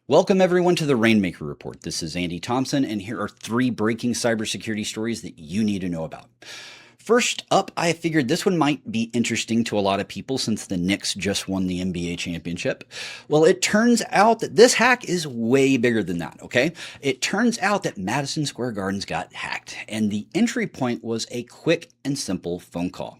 Welcome everyone to the Rainmaker Report. This is Andy Thompson, and here are 3 breaking cybersecurity stories that you need to know about. First up, I figured this one might be interesting to a lot of people since the Knicks just won the NBA championship. Well, it turns out that this hack is way bigger than that, okay? It turns out that Madison Square Gardens got hacked, and the entry point was a quick and simple phone call.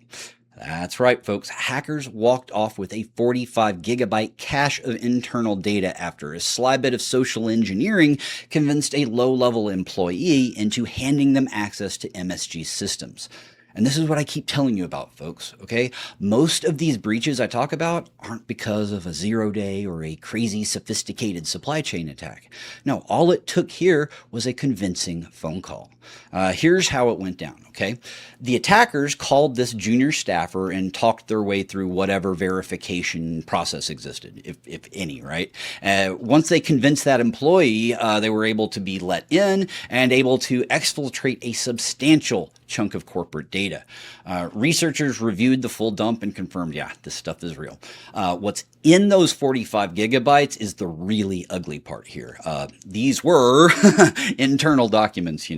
That's right, folks. Hackers walked off with a 45 gigabyte cache of internal data after a sly bit of social engineering convinced a low-level employee into handing them access to MSG systems. And this is what I keep telling you about, folks, okay? Most of these breaches I talk about aren't because of a 0-day or a crazy sophisticated supply chain attack. No, all it took here was a convincing phone call. Here's how it went down, okay? The attackers called this junior staffer and talked their way through whatever verification process existed, if any, right? Once they convinced that employee, they were able to be let in and able to exfiltrate a substantial chunk of corporate data. Researchers reviewed the full dump and confirmed, yeah, this stuff is real. What's in those 45 gigabytes is the really ugly part here. These were internal documents,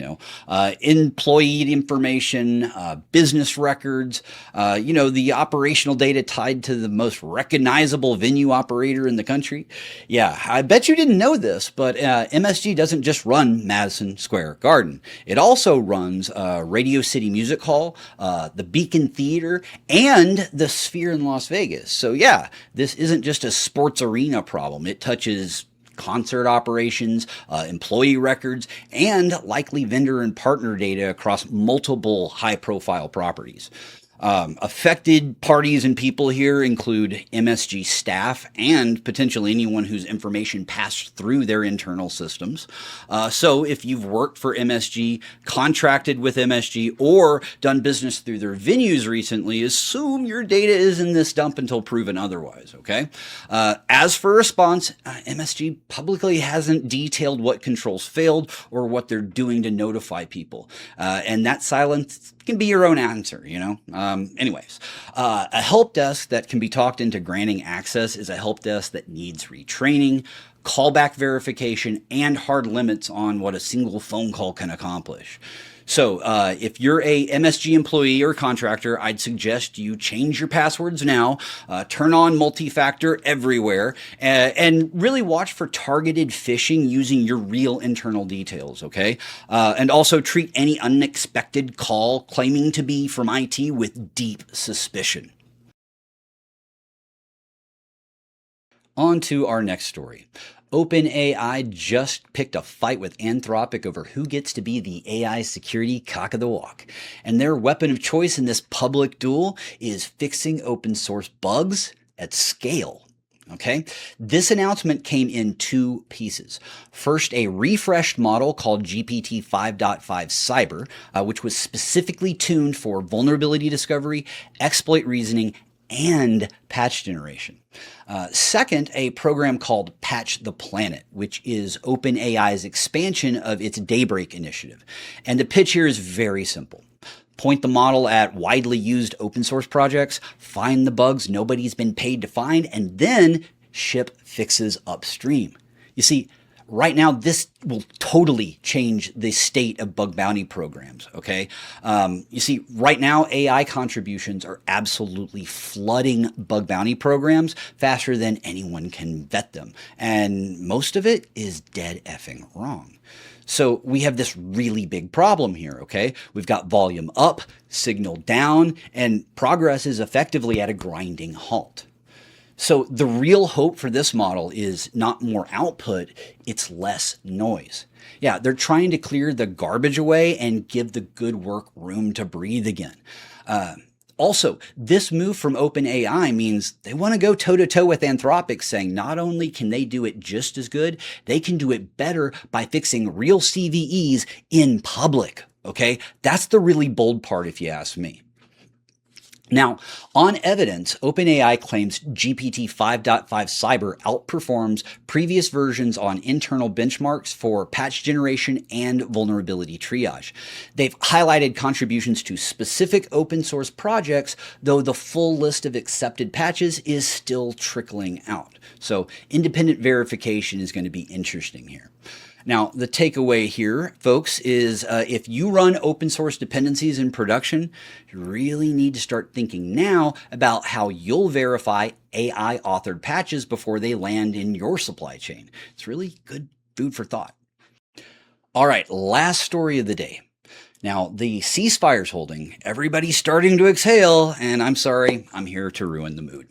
employee information, business records, the operational data tied to the most recognizable venue operator in the country. Yeah, I bet you didn't know this, but MSG doesn't just run Madison Square Garden. It also runs Radio City Music Hall, the Beacon Theater, and the Sphere in Las Vegas. So yeah, this isn't just a sports arena problem. It touches concert operations, employee records, and likely vendor and partner data across multiple high-profile properties. Affected parties and people here include MSG staff and potentially anyone whose information passed through their internal systems. So if you've worked for MSG, contracted with MSG, or done business through their venues recently, assume your data is in this dump until proven otherwise, okay? As for response, MSG publicly hasn't detailed what controls failed or what they're doing to notify people. And that silence can be your own answer, Anyways, a help desk that can be talked into granting access is a help desk that needs retraining, callback verification, and hard limits on what a single phone call can accomplish. So if you're a MSG employee or contractor, I'd suggest you change your passwords now, turn on multi-factor everywhere, and really watch for targeted phishing using your real internal details, okay? And also treat any unexpected call claiming to be from IT with deep suspicion. On to our next story. OpenAI just picked a fight with Anthropic over who gets to be the AI security cock of the walk. And their weapon of choice in this public duel is fixing open source bugs at scale. Okay, this announcement came in 2 pieces. First, a refreshed model called GPT 5.5 Cyber, which was specifically tuned for vulnerability discovery, exploit reasoning, and patch generation. Second, a program called Patch the Planet, which is OpenAI's expansion of its Daybreak initiative. And the pitch here is very simple. Point the model at widely used open source projects, find the bugs nobody's been paid to find, and then ship fixes upstream. You see, right now, this will totally change the state of bug bounty programs, okay? You see, right now, AI contributions are absolutely flooding bug bounty programs faster than anyone can vet them. And most of it is dead effing wrong. So we have this really big problem here, okay? We've got volume up, signal down, and progress is effectively at a grinding halt. So the real hope for this model is not more output, it's less noise. Yeah, they're trying to clear the garbage away and give the good work room to breathe again. Also, this move from OpenAI means they want to go toe-to-toe with Anthropic, saying not only can they do it just as good, they can do it better by fixing real CVEs in public, okay? That's the really bold part if you ask me. Now, on evidence, OpenAI claims GPT 5.5 Cyber outperforms previous versions on internal benchmarks for patch generation and vulnerability triage. They've highlighted contributions to specific open source projects, though the full list of accepted patches is still trickling out. So independent verification is going to be interesting here. Now, the takeaway here, folks, is if you run open source dependencies in production, you really need to start thinking now about how you'll verify AI authored patches before they land in your supply chain. It's really good food for thought. All right, last story of the day. Now, the ceasefire's holding, everybody's starting to exhale, and I'm sorry, I'm here to ruin the mood.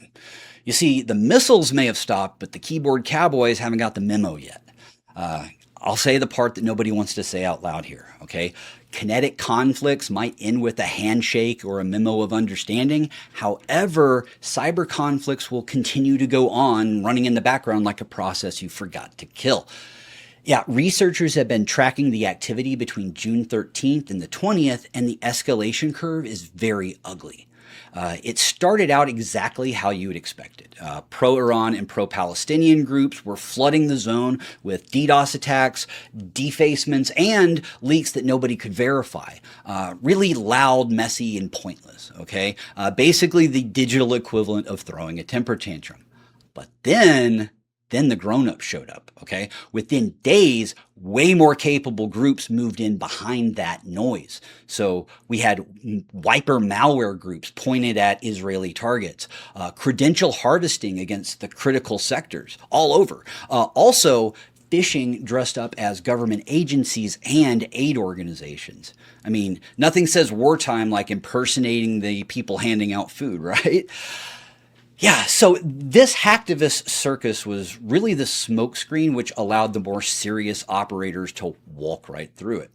You see, the missiles may have stopped, but the keyboard cowboys haven't got the memo yet. I'll say the part that nobody wants to say out loud here, okay? Kinetic conflicts might end with a handshake or a memo of understanding. However, cyber conflicts will continue to go on, running in the background like a process you forgot to kill. Yeah, researchers have been tracking the activity between June 13th and the 20th, and the escalation curve is very ugly. It started out exactly how you would expect it. Pro-Iran and pro-Palestinian groups were flooding the zone with DDoS attacks, defacements, and leaks that nobody could verify. Really loud, messy, and pointless, okay? Basically the digital equivalent of throwing a temper tantrum. But then the grown-ups showed up, okay? Within days, way more capable groups moved in behind that noise. So we had wiper malware groups pointed at Israeli targets, credential harvesting against the critical sectors all over. Also, phishing dressed up as government agencies and aid organizations. I mean, nothing says wartime like impersonating the people handing out food, right? Yeah, so this hacktivist circus was really the smokescreen which allowed the more serious operators to walk right through it.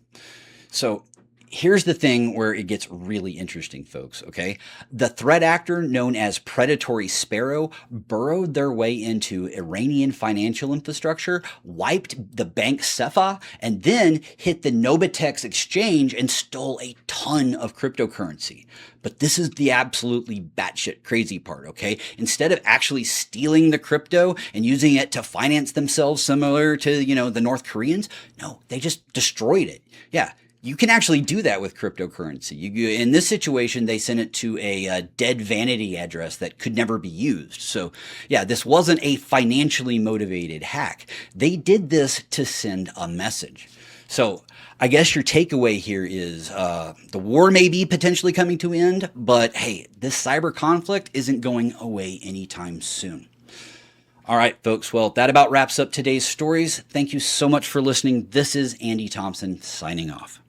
So here's the thing where it gets really interesting, folks, okay? The threat actor known as Predatory Sparrow burrowed their way into Iranian financial infrastructure, wiped the bank Sefa, and then hit the Novitex exchange and stole a ton of cryptocurrency. But this is the absolutely batshit crazy part, okay? Instead of actually stealing the crypto and using it to finance themselves similar to, the North Koreans, no, they just destroyed it. Yeah. You can actually do that with cryptocurrency. In this situation, they sent it to a dead vanity address that could never be used. So yeah, this wasn't a financially motivated hack. They did this to send a message. So I guess your takeaway here is the war may be potentially coming to an end, but hey, this cyber conflict isn't going away anytime soon. All right, folks. Well, that about wraps up today's stories. Thank you so much for listening. This is Andy Thompson signing off.